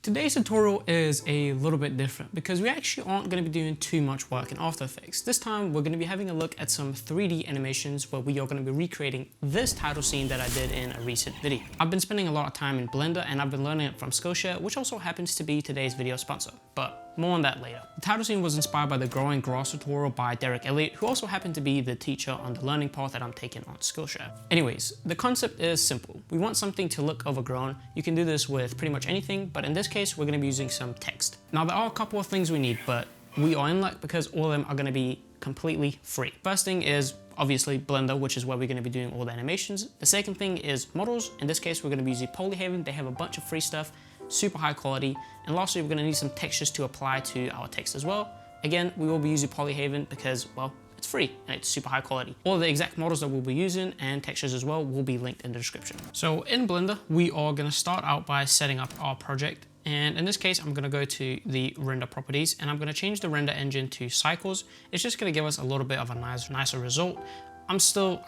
Today's tutorial is a little bit different because we actually aren't going to be doing too much work in After Effects. This time we're going to be having a look at some 3D animations where we are going to be recreating this title scene that I did in a recent video. I've been spending a lot of time in Blender and I've been learning it from Skillshare, which also happens to be today's video sponsor, but more on that later. The title scene was inspired by the growing grass tutorial by Derek Elliott, who also happened to be the teacher on the learning path that I'm taking on Skillshare. Anyways, the concept is simple. We want something to look overgrown. You can do this with pretty much anything, but in this case, we're going to be using some text. Now, there are a couple of things we need, but we are in luck because all of them are going to be completely free. First thing is obviously Blender, which is where we're going to be doing all the animations. The second thing is models. In this case, we're going to be using Polyhaven. They have a bunch of free stuff, super high quality. And lastly, we're going to need some textures to apply to our text as well. Again, we will be using Polyhaven because, well, it's free and it's super high quality. All the exact models that we'll be using and textures as well will be linked in the description. So in Blender, we are going to start out by setting up our project. And in this case, I'm going to go to the render properties and I'm going to change the render engine to cycles. It's just going to give us a little bit of a nicer result. I'm still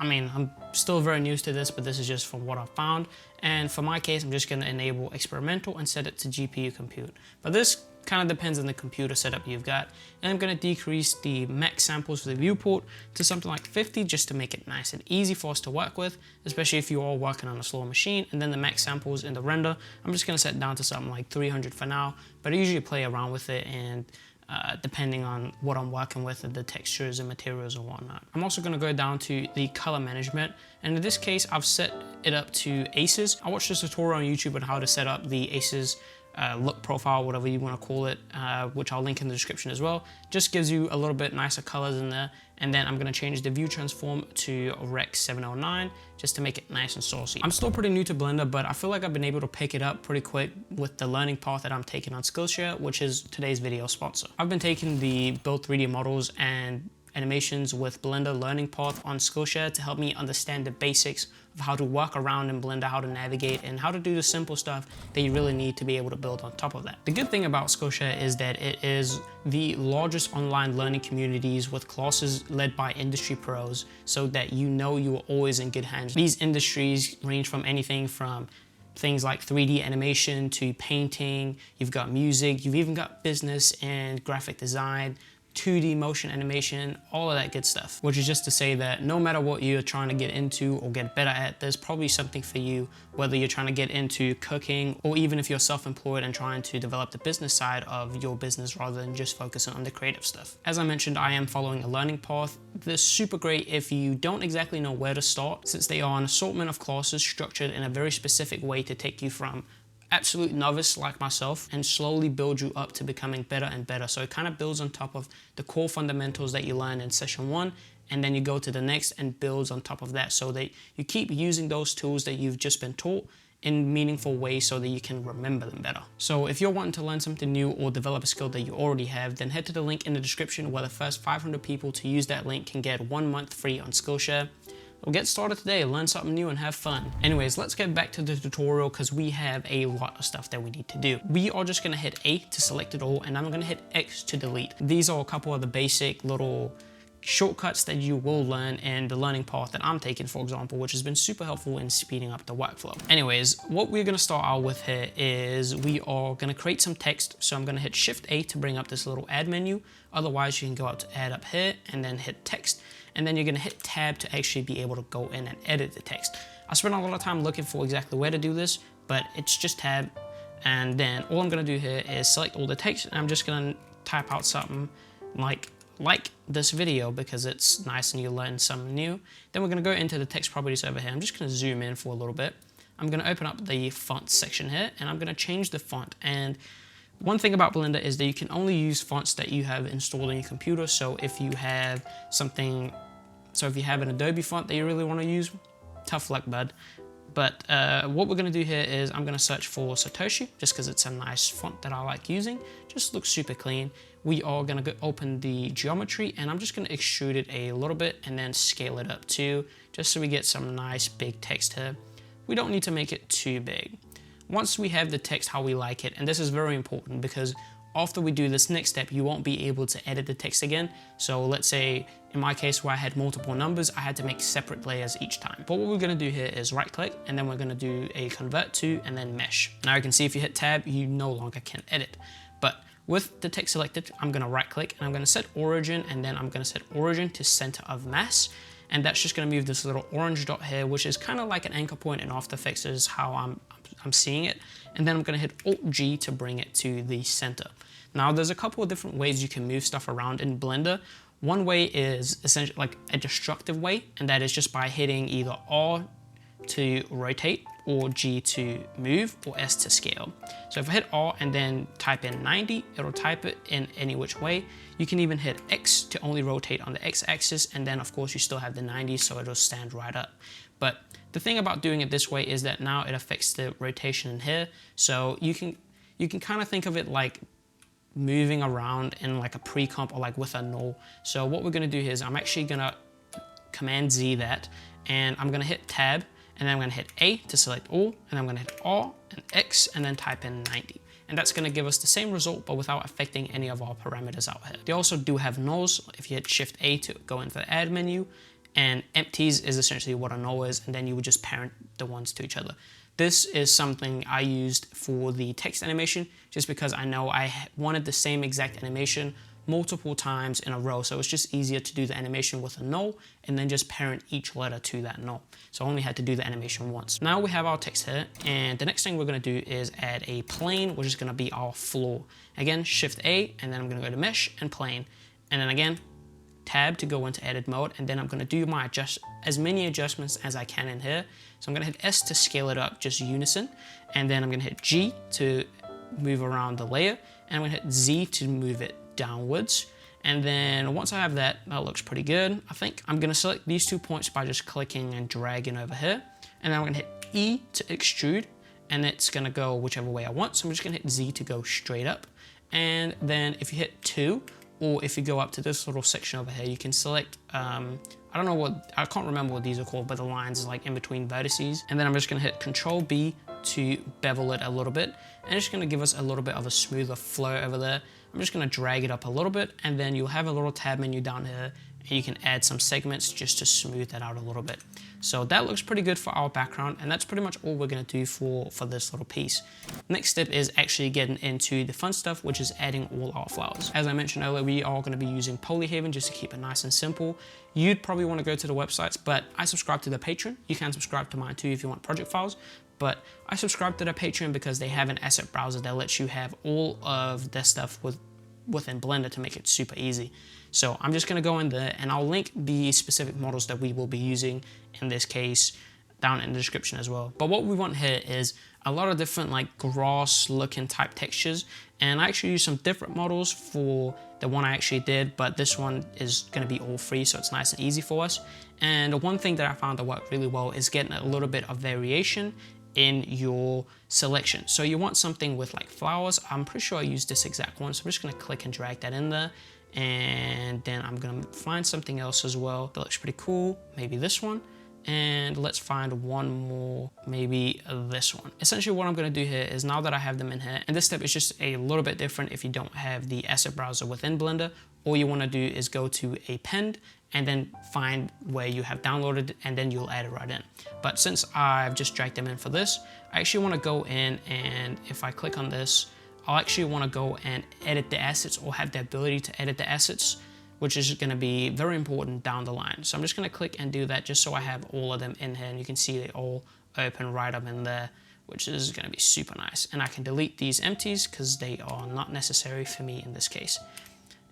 very new to this, but this is just from what I've found. And for my case, I'm just going to enable experimental and set it to GPU compute. But this kind of depends on the computer setup you've got. And I'm going to decrease the max samples for the viewport to something like 50 just to make it nice and easy for us to work with, especially if you are working on a slower machine. And then the max samples in the render, I'm just going to set down to something like 300 for now, but I usually play around with it and depending on what I'm working with, the textures and materials and whatnot. I'm also going to go down to the color management, and in this case I've set it up to Asus. I watched this tutorial on YouTube on how to set up the Asus look profile, whatever you want to call it, which I'll link in the description as well. Just gives you a little bit nicer colors in there. And then I'm going to change the view transform to Rec 709 just to make it nice and saucy. I'm still pretty new to Blender, but I feel like I've been able to pick it up pretty quick with the learning path that I'm taking on Skillshare, which is today's video sponsor. I've been taking the build 3D models and animations with Blender learning path on Skillshare to help me understand the basics of how to work around in Blender, how to navigate, and how to do the simple stuff that you really need to be able to build on top of that. The good thing about Skillshare is that it is the largest online learning communities with classes led by industry pros, so that you know you are always in good hands. These industries range from anything from things like 3D animation to painting, you've got music, you've even got business and graphic design, 2D motion animation, all of that good stuff. Which is just to say that no matter what you're trying to get into or get better at, there's probably something for you, whether you're trying to get into cooking or even if you're self-employed and trying to develop the business side of your business rather than just focusing on the creative stuff. As I mentioned, I am following a learning path. This is super great if you don't exactly know where to start, since they are an assortment of classes structured in a very specific way to take you from absolute novice like myself and slowly build you up to becoming better and better. So it kind of builds on top of the core fundamentals that you learned in session 1, and then you go to the next and builds on top of that, so that you keep using those tools that you've just been taught in meaningful ways so that you can remember them better. So if you're wanting to learn something new or develop a skill that you already have, then head to the link in the description where the first 500 people to use that link can get 1 month free on Skillshare. We'll get started today, learn something new and have fun. Anyways, let's get back to the tutorial because we have a lot of stuff that we need to do. We are just gonna hit A to select it all, and I'm gonna hit X to delete. These are a couple of the basic little shortcuts that you will learn in the learning path that I'm taking, for example, which has been super helpful in speeding up the workflow. Anyways, what we're gonna start out with here is we are gonna create some text. So I'm gonna hit Shift A to bring up this little add menu. Otherwise, you can go out to add up here and then hit text. And then you're gonna hit tab to actually be able to go in and edit the text. I spent a lot of time looking for exactly where to do this, but it's just tab. And then all I'm gonna do here is select all the text, and I'm just gonna type out something like this video because it's nice and you learn something new. Then we're gonna go into the text properties over here. I'm just gonna zoom in for a little bit. I'm gonna open up the font section here and I'm gonna change the font. And one thing about Blender is that you can only use fonts that you have installed on your computer. So if you have an Adobe font that you really wanna use, tough luck, bud. But what we're gonna do here is I'm gonna search for Satoshi just because it's a nice font that I like using. Just looks super clean. We are gonna go open the geometry and I'm just gonna extrude it a little bit and then scale it up too, just so we get some nice big text here. We don't need to make it too big. Once we have the text how we like it, and this is very important because after we do this next step, you won't be able to edit the text again. So let's say in my case where I had multiple numbers, I had to make separate layers each time. But what we're gonna do here is right click, and then we're gonna do a convert to, and then mesh. Now you can see if you hit tab, you no longer can edit. But with the text selected, I'm gonna right click and I'm gonna set origin, and then I'm gonna set origin to center of mass. And that's just gonna move this little orange dot here, which is kind of like an anchor point in After Effects is how I'm seeing it. And then I'm gonna hit Alt G to bring it to the center. Now there's a couple of different ways you can move stuff around in Blender. One way is essentially like a destructive way, and that is just by hitting either R to rotate, or G to move, or S to scale. So if I hit R and then type in 90, it'll type it in any which way. You can even hit X to only rotate on the X axis, and then of course you still have the 90, so it'll stand right up. But the thing about doing it this way is that now it affects the rotation in here. So you can kind of think of it like moving around in like a pre-comp or like with a null. So what we're gonna do here is I'm actually gonna Command Z that, and I'm gonna hit tab, and then I'm gonna hit A to select all, and I'm gonna hit R and X, and then type in 90. And that's gonna give us the same result, but without affecting any of our parameters out here. They also do have nulls. If you hit Shift A to go into the add menu, and empties is essentially what a null is, and then you would just parent the ones to each other. This is something I used for the text animation, just because I know I wanted the same exact animation multiple times in a row. So it's just easier to do the animation with a null and then just parent each letter to that null. So I only had to do the animation once. Now we have our text here, and the next thing we're gonna do is add a plane, which is gonna be our floor. Again, Shift A, and then I'm gonna go to Mesh and Plane. And then again, Tab to go into edit mode, and then I'm gonna do my as many adjustments as I can in here. So I'm gonna hit S to scale it up, just unison. And then I'm gonna hit G to move around the layer, and I'm gonna hit Z to move it downwards. And then once I have that, that looks pretty good, I think. I'm gonna select these 2 points by just clicking and dragging over here. And then I'm gonna hit E to extrude, and it's gonna go whichever way I want. So I'm just gonna hit Z to go straight up. And then if you hit 2, or if you go up to this little section over here, you can select, I can't remember what these are called, but the lines is like in between vertices. And then I'm just gonna hit Control B to bevel it a little bit. And it's gonna give us a little bit of a smoother flow over there. I'm just gonna drag it up a little bit, and then you'll have a little tab menu down here, and you can add some segments just to smooth that out a little bit. So that looks pretty good for our background, and that's pretty much all we're gonna do for this little piece. Next step is actually getting into the fun stuff, which is adding all our flowers. As I mentioned earlier, we are gonna be using Polyhaven just to keep it nice and simple. You'd probably wanna go to the websites, but I subscribe to the Patreon. You can subscribe to mine too if you want project files. But I subscribe to the Patreon because they have an asset browser that lets you have all of their stuff within Blender to make it super easy. So I'm just gonna go in there, and I'll link the specific models that we will be using in this case down in the description as well. But what we want here is a lot of different like grass looking type textures, and I actually used some different models for the one I actually did, but this one is gonna be all free, so it's nice and easy for us. And the one thing that I found that worked really well is getting a little bit of variation in your selection. So you want something with like flowers. I'm pretty sure I used this exact one, so I'm just gonna click and drag that in there. And then I'm gonna find something else as well that looks pretty cool, maybe this one. And let's find one more, maybe this one. Essentially what I'm gonna do here is, now that I have them in here, and this step is just a little bit different if you don't have the asset browser within Blender, all you wanna do is go to Append, and then find where you have downloaded, and then you'll add it right in. But since I've just dragged them in for this, I actually wanna go in, and if I click on this, I'll actually wanna go and edit the assets, or have the ability to edit the assets, which is gonna be very important down the line. So I'm just gonna click and do that just so I have all of them in here, and you can see they all open right up in there, which is gonna be super nice. And I can delete these empties because they are not necessary for me in this case.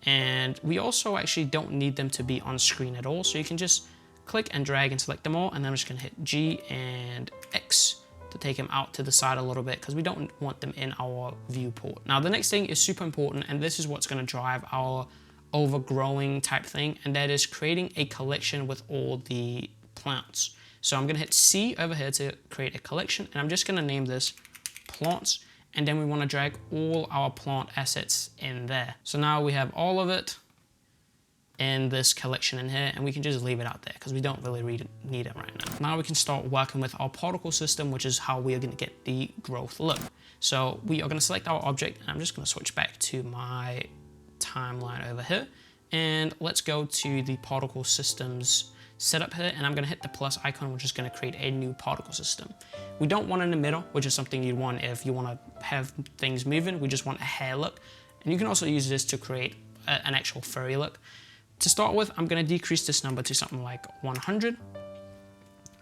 And we also actually don't need them to be on screen at all. So you can just click and drag and select them all. And then I'm just gonna hit G and X to take them out to the side a little bit, because we don't want them in our viewport. Now the next thing is super important, and this is what's gonna drive our overgrowing type thing, and that is creating a collection with all the plants. So I'm gonna hit C over here to create a collection, and I'm just gonna name this plants. And then we want to drag all our plant assets in there. So now we have all of it in this collection in here, and we can just leave it out there because we don't really need it right now. Now we can start working with our particle system, which is how we are going to get the growth look. So we are going to select our object, and I'm just going to switch back to my timeline over here, and let's go to the particle systems setup here, and I'm going to hit the plus icon, which is going to create a new particle system. We don't want an emitter, which is something you'd want if you want to have things moving. We just want a hair look, and you can also use this to create an actual furry look. To start with, I'm going to decrease this number to something like 100.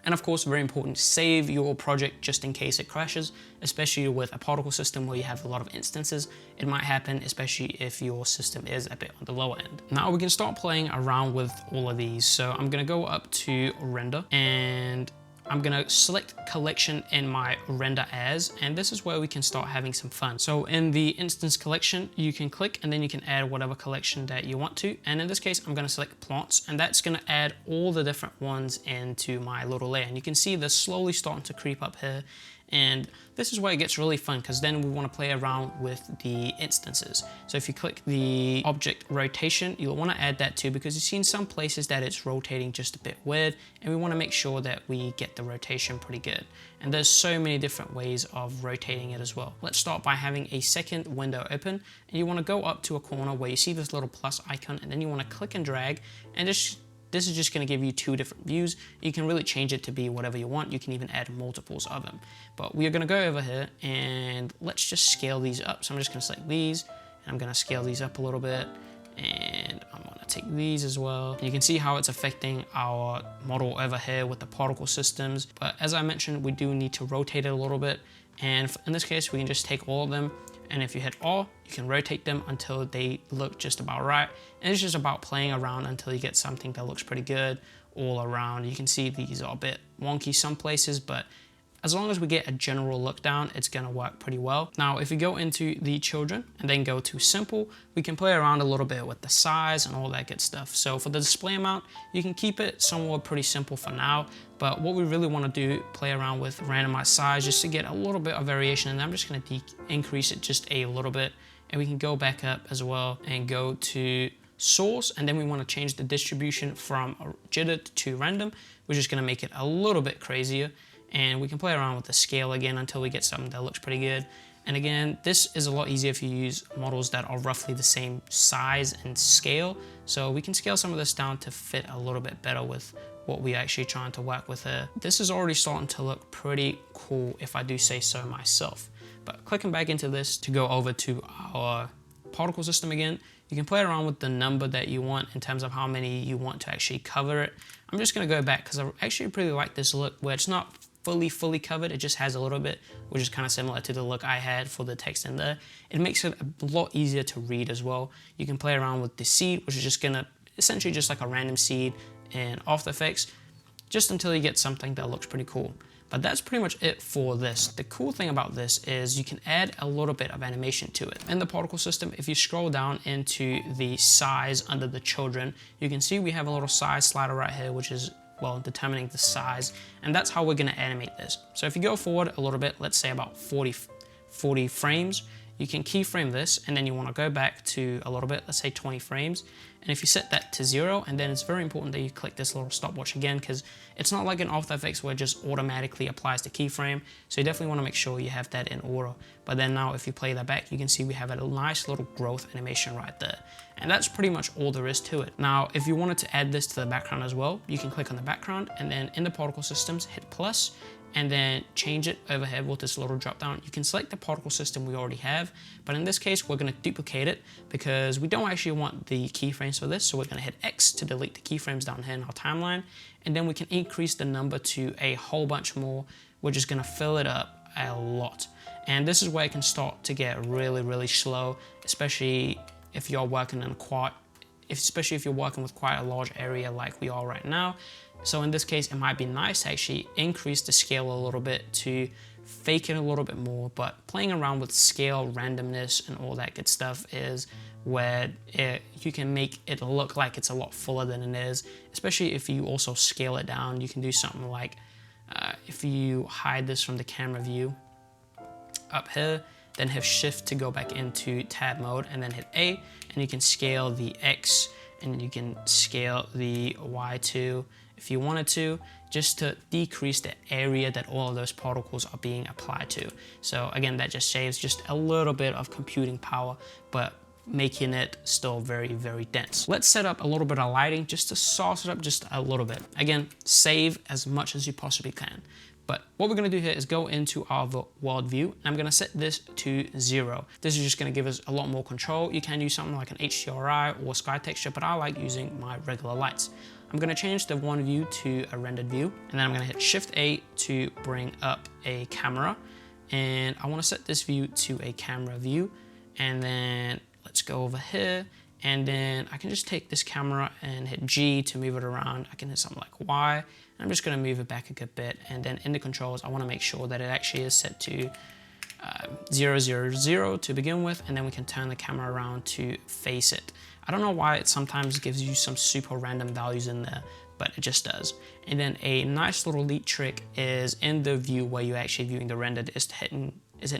And of course, very important, save your project just in case it crashes, especially with a particle system where you have a lot of instances. It might happen, especially if your system is a bit on the lower end. Now we can start playing around with all of these. So I'm gonna go up to render, and I'm gonna select collection in my render as, and this is where we can start having some fun. So in the instance collection, you can click and then you can add whatever collection that you want to. And in this case, I'm gonna select plants, and that's gonna add all the different ones into my little layer. And you can see they're slowly starting to creep up here. And this is where it gets really fun, because then we want to play around with the instances. So if you click the object rotation, you'll want to add that too, because you've seen some places that it's rotating just a bit weird, and we want to make sure that we get the rotation pretty good. And there's so many different ways of rotating it as well. Let's start by having a second window open, and you want to go up to a corner where you see this little plus icon, and then you want to click and drag, and this is just going to give you two different views. You can really change it to be whatever you want. You can even add multiples of them. But we are going to go over here, and let's just scale these up. So I'm just going to select these, and I'm going to scale these up a little bit, and I'm going to take these as well. You can see how it's affecting our model over here with the particle systems. But as I mentioned, we do need to rotate it a little bit. And in this case, we can just take all of them, and if you hit R, you can rotate them until they look just about right. And it's just about playing around until you get something that looks pretty good all around. You can see these are a bit wonky some places, but as long as we get a general look down, it's gonna work pretty well. Now, if you go into the children and then go to simple, we can play around a little bit with the size and all that good stuff. So for the display amount, you can keep it somewhat pretty simple for now, but what we really wanna do, play around with randomized size just to get a little bit of variation, and I'm just gonna increase it just a little bit, and we can go back up as well and go to source, and then we wanna change the distribution from jitter to random, which is gonna make it a little bit crazier. And we can play around with the scale again until we get something that looks pretty good. And again, this is a lot easier if you use models that are roughly the same size and scale. So we can scale some of this down to fit a little bit better with what we're actually trying to work with here. This is already starting to look pretty cool, if I do say so myself. But clicking back into this to go over to our particle system again, you can play around with the number that you want in terms of how many you want to actually cover it. I'm just gonna go back because I actually pretty like this look where it's not fully covered, it just has a little bit, which is kind of similar to the look I had for the text in there. It makes it a lot easier to read as well. You can play around with the seed, which is just gonna essentially just like a random seed in After Effects, just until you get something that looks pretty cool. But that's pretty much it for this. The cool thing about this is you can add a little bit of animation to it. In the particle system, if you scroll down into the size under the children, you can see we have a little size slider right here, which is, well, determining the size, and that's how we're going to animate this. So if you go forward a little bit, let's say about 40 frames, you can keyframe this, and then you want to go back to a little bit, let's say 20 frames. And if you set that to 0, and then it's very important that you click this little stopwatch again, because it's not like in After Effects where it just automatically applies the keyframe. So you definitely want to make sure you have that in order. But then now if you play that back, you can see we have a nice little growth animation right there. And that's pretty much all there is to it. Now, if you wanted to add this to the background as well, you can click on the background, and then in the particle systems, hit plus, and then change it over here with this little drop down. You can select the particle system we already have, but in this case, we're gonna duplicate it because we don't actually want the keyframes for this. So we're gonna hit X to delete the keyframes down here in our timeline, and then we can increase the number to a whole bunch more, which is gonna fill it up a lot. And this is where it can start to get really slow, especially if you're working in especially if you're working with quite a large area like we are right now. So in this case, it might be nice to actually increase the scale a little bit to fake it a little bit more, but playing around with scale, randomness, and all that good stuff is where you can make it look like it's a lot fuller than it is, especially if you also scale it down. You can do something like, if you hide this from the camera view up here, then hit shift to go back into tab mode, and then hit A, and you can scale the X, and you can scale the Y too if you wanted to, just to decrease the area that all of those particles are being applied to. So again, that just saves just a little bit of computing power, but making it still very, very dense. Let's set up a little bit of lighting just to sauce it up just a little bit. Again, save as much as you possibly can. But what we're gonna do here is go into our world view, and I'm gonna set this to 0. This is just gonna give us a lot more control. You can use something like an HDRI or sky texture, but I like using my regular lights. I'm gonna change the one view to a rendered view, and then I'm gonna hit Shift A to bring up a camera. And I wanna set this view to a camera view, and then let's go over here, and then I can just take this camera and hit G to move it around. I can hit something like Y. I'm just gonna move it back a good bit, and then in the controls, I wanna make sure that it actually is set to 0, 0, 0 to begin with, and then we can turn the camera around to face it. I don't know why it sometimes gives you some super random values in there, but it just does. And then a nice little neat trick is in the view where you're actually viewing the rendered is hitting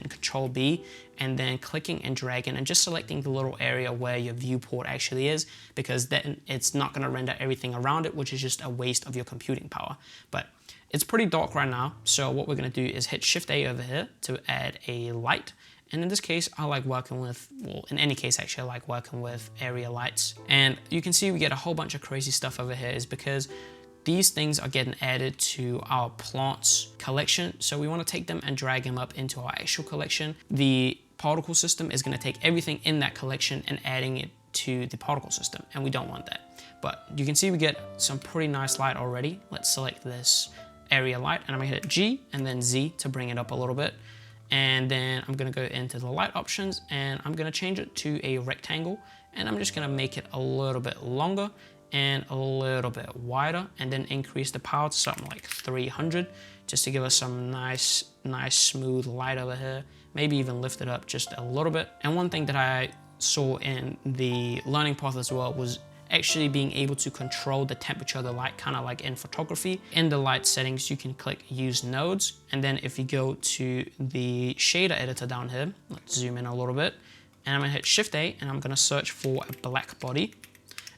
Control B and then clicking and dragging and just selecting the little area where your viewport actually is, because then it's not going to render everything around it, which is just a waste of your computing power. But it's pretty dark right now, so what we're going to do is hit Shift A over here to add a light. And in this case, I like working with, well, in any case, actually, I like working with area lights. And you can see we get a whole bunch of crazy stuff over here is because these things are getting added to our plants collection. So we want to take them and drag them up into our actual collection. The particle system is going to take everything in that collection and adding it to the particle system. And we don't want that. But you can see we get some pretty nice light already. Let's select this area light, and I'm going to hit G and then Z to bring it up a little bit. And then I'm going to go into the light options, and I'm going to change it to a rectangle. And I'm just going to make it a little bit longer and a little bit wider, and then increase the power to something like 300 just to give us some nice smooth light over here. Maybe even lift it up just a little bit. And one thing that I saw in the learning path as well was actually being able to control the temperature of the light, kind of like in photography. In the light settings, you can click use nodes, and then if you go to the shader editor down here, let's zoom in a little bit, and I'm gonna hit Shift A, and I'm gonna search for a black body.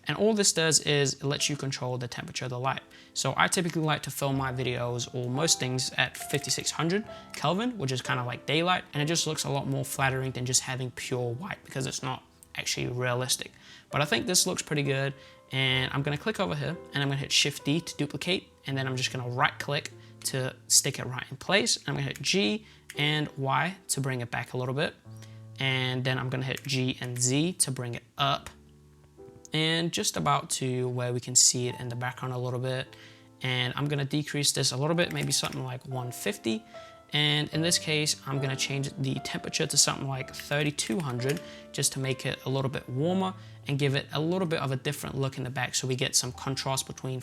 And all this does is it lets you control the temperature of the light. So I typically like to film my videos or most things at 5600 Kelvin, which is kind of like daylight. And it just looks a lot more flattering than just having pure white because it's not actually realistic. But I think this looks pretty good. And I'm gonna click over here and I'm gonna hit Shift D to duplicate. And then I'm just gonna right click to stick it right in place. I'm gonna hit G and Y to bring it back a little bit. And then I'm gonna hit G and Z to bring it up. And just about to where we can see it in the background a little bit. And I'm gonna decrease this a little bit, maybe something like 150. And in this case, I'm gonna change the temperature to something like 3200 just to make it a little bit warmer and give it a little bit of a different look in the back so we get some contrast between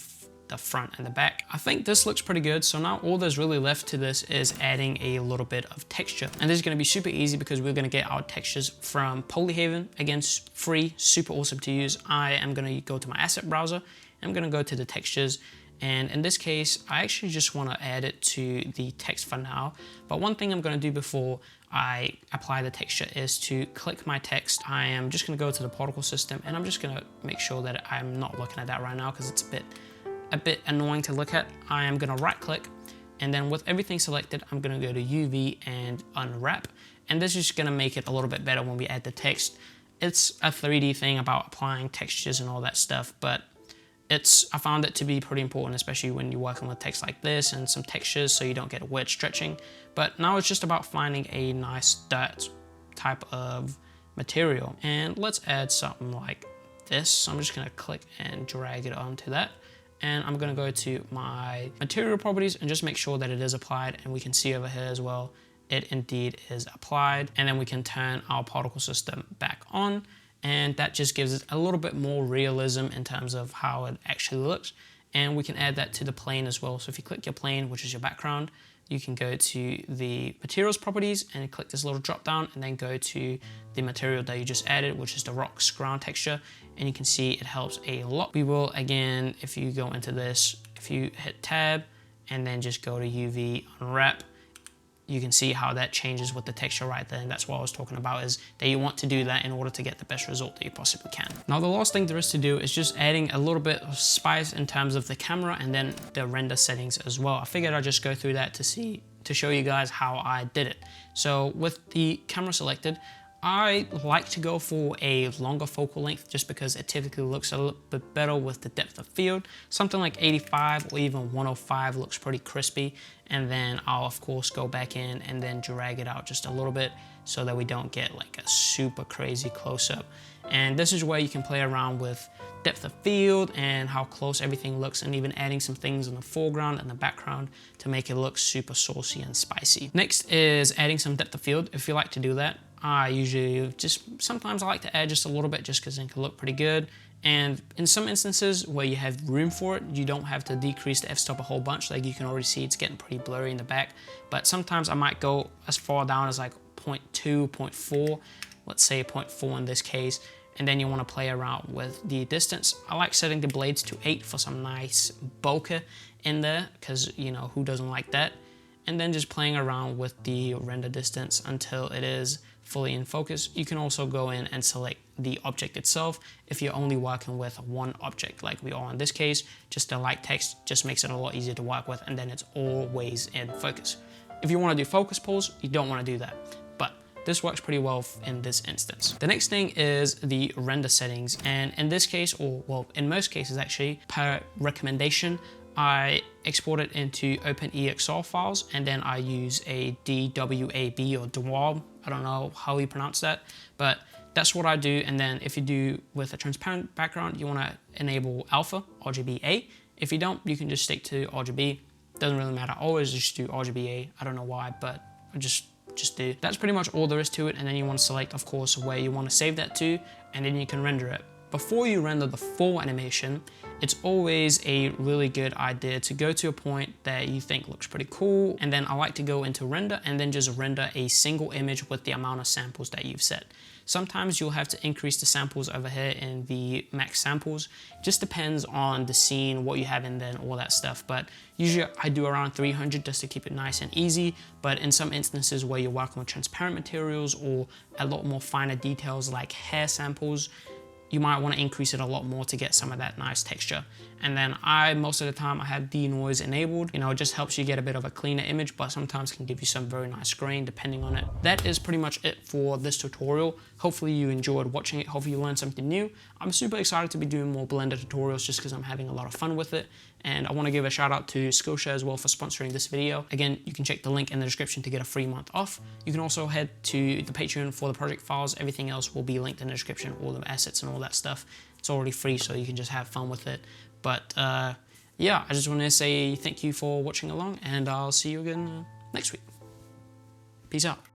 the front and the back. I think this looks pretty good. So now all there's really left to this is adding a little bit of texture. And this is gonna be super easy because we're gonna get our textures from Polyhaven. Again, free, super awesome to use. I am gonna go to my asset browser. I'm gonna go to the textures. And in this case, I actually just wanna add it to the text for now. But one thing I'm gonna do before I apply the texture is to click my text. I am just gonna go to the particle system, and I'm just gonna make sure that I'm not looking at that right now because it's a bit annoying to look at. I am gonna right click, and then with everything selected, I'm gonna go to UV and unwrap. And this is just gonna make it a little bit better when we add the text. It's a 3D thing about applying textures and all that stuff, but I found it to be pretty important, especially when you're working with text like this and some textures so you don't get weird stretching. But now it's just about finding a nice dirt type of material. And let's add something like this. So I'm just gonna click and drag it onto that. And I'm gonna go to my material properties and just make sure that it is applied. And we can see over here as well, it indeed is applied. And then we can turn our particle system back on. And that just gives it a little bit more realism in terms of how it actually looks. And we can add that to the plane as well. So if you click your plane, which is your background, you can go to the materials properties and click this little drop down and then go to the material that you just added, which is the rocks ground texture. And you can see it helps a lot. We will, again, if you go into this, if you hit tab and then just go to UV unwrap, you can see how that changes with the texture right there, and that's what I was talking about, is that you want to do that in order to get the best result that you possibly can. Now the last thing there is to do is just adding a little bit of spice in terms of the camera and then the render settings as well. I figured I'd just go through that to show you guys how I did it. So with the camera selected, I like to go for a longer focal length just because it typically looks a little bit better with the depth of field. Something like 85 or even 105 looks pretty crispy. And then I'll of course go back in and then drag it out just a little bit so that we don't get like a super crazy close-up. And this is where you can play around with depth of field and how close everything looks, and even adding some things in the foreground and the background to make it look super saucy and spicy. Next is adding some depth of field. If you like to do that, I usually sometimes I like to add just a little bit just because it can look pretty good. And in some instances where you have room for it, you don't have to decrease the f-stop a whole bunch. Like you can already see it's getting pretty blurry in the back. But sometimes I might go as far down as like 0.2, 0.4, let's say 0.4 in this case. And then you want to play around with the distance. I like setting the blades to 8 for some nice bokeh in there, because you know, who doesn't like that? And then just playing around with the render distance until it is fully in focus. You can also go in and select the object itself if you're only working with one object like we are in this case. Just the light text just makes it a lot easier to work with, and then it's always in focus. If you want to do focus pulls, you don't want to do that, but this works pretty well in this instance. The next thing is the render settings, and in this case, or well, in most cases actually, per recommendation, I export it into OpenEXR files, and then I use a DWAB or DWAB. I don't know how you pronounce that, but that's what I do. And then if you do with a transparent background, you want to enable alpha, RGBA. If you don't, you can just stick to RGB. Doesn't really matter. I always just do RGBA. I don't know why, but I just do. That's pretty much all there is to it. And then you want to select, of course, where you want to save that to, and then you can render it. Before you render the full animation, it's always a really good idea to go to a point that you think looks pretty cool, and then I like to go into render and then just render a single image with the amount of samples that you've set. Sometimes you'll have to increase the samples over here in the max samples. Just depends on the scene, what you have in there and all that stuff. But usually I do around 300 just to keep it nice and easy. But in some instances where you're working with transparent materials or a lot more finer details like hair samples, you might want to increase it a lot more to get some of that nice texture. And then most of the time I have denoise enabled. You know, it just helps you get a bit of a cleaner image, but sometimes can give you some very nice grain depending on it. That is pretty much it for this tutorial. Hopefully you enjoyed watching it. Hopefully you learned something new. I'm super excited to be doing more Blender tutorials just because I'm having a lot of fun with it. And I want to give a shout out to Skillshare as well for sponsoring this video. Again, you can check the link in the description to get a free month off. You can also head to the Patreon for the project files. Everything else will be linked in the description, all the assets and all that stuff. It's already free, so you can just have fun with it. But yeah, I just want to say thank you for watching along, and I'll see you again next week. Peace out.